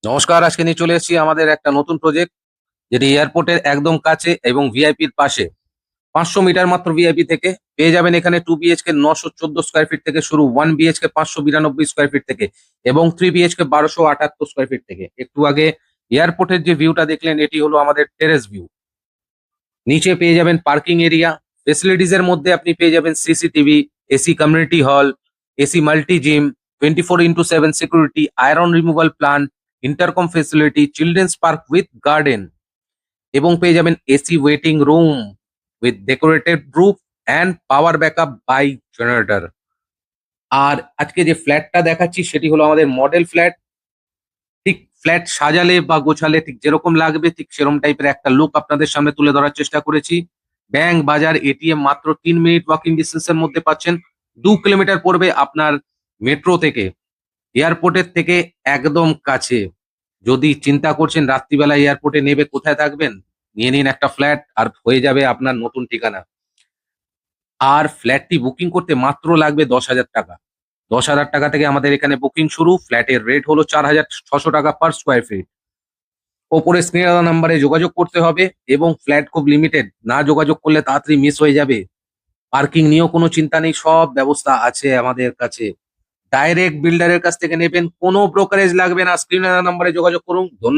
নমস্কার, আজকে নিয়ে চলে এসেছি আমাদের একটা নতুন প্রজেক্ট, যেটি এয়ারপোর্টের একদম কাছে এবং ভিআইপির পাশে। 500 মিটার মাত্র ভিআইপি থেকে পেয়ে যাবেন এখানে 2 বিএইচকে 914 স্কোয়ার ফিট থেকে শুরু, 1 বিএইচকে 592 স্কোয়ার ফিট থেকে এবং 3 বিএইচকে 1278 স্কোয়ার ফিট থেকে। একটু আগে এয়ারপোর্টের যে ভিউটা দেখলেন, এটি হলো আমাদের টেরেস ভিউ। নিচে পেয়ে যাবেন পার্কিং এরিয়া। ফেসিলিটিস এর মধ্যে আপনি পেয়ে যাবেন CCTV, AC community hall, AC multi gym, 24x7 security, iron removal plant, intercom facility, children's park with garden এবং পেয়ে যাবেন AC waiting room with decorated roof and power backup by generator. আর আজকে যে ফ্ল্যাটটা দেখাচ্ছি সেটি হলো আমাদের মডেল ফ্ল্যাট। ঠিক ফ্ল্যাট সাজালে বা গোছালে ঠিক যেরকম লাগবে ঠিক সেরকম টাইপের একটা লুক আপনাদের সামনে তুলে ধরার চেষ্টা করেছি। ব্যাংক, বাজার, এটিএম মাত্র 3 মিনিট ওয়াকিং ডিস্টেন্সের মধ্যে পাচ্ছেন। 2 কিলোমিটার পড়বে আপনার মেট্রো থেকে। এয়ারপোর্টের থেকে একদম কাছে। যদি চিন্তা করছেন রাত্রিবেলা এয়ারপোর্টে নেবে কোথায় থাকবেন, নিয়ে নিন একটা ফ্ল্যাট আর হয়ে যাবে আপনার নতুন ঠিকানা। আর ফ্ল্যাটটি বুকিং করতে মাত্র লাগবে 10,000 টাকা। 10,000 টাকা থেকে আমাদের এখানে বুকিং শুরু। ফ্ল্যাটের রেট হলো 4,600 টাকা পার স্কোয়ার ফিট। ওপরে স্ক্রিনে দেওয়া নাম্বারে যোগাযোগ করতে হবে এবং ফ্ল্যাট খুব লিমিটেড, না যোগাযোগ করলে তাড়াতাড়ি মিস হয়ে যাবে। পার্কিং নিয়েও কোনো চিন্তা নেই, সব ব্যবস্থা আছে আমাদের কাছে। ডাইরেক্ট বিল্ডারের কাছ থেকে নেবেন, কোনো ব্রোকারেজ লাগবে না। স্ক্রিনে দেওয়া নাম্বারে যোগাযোগ করুন। ধন্যবাদ।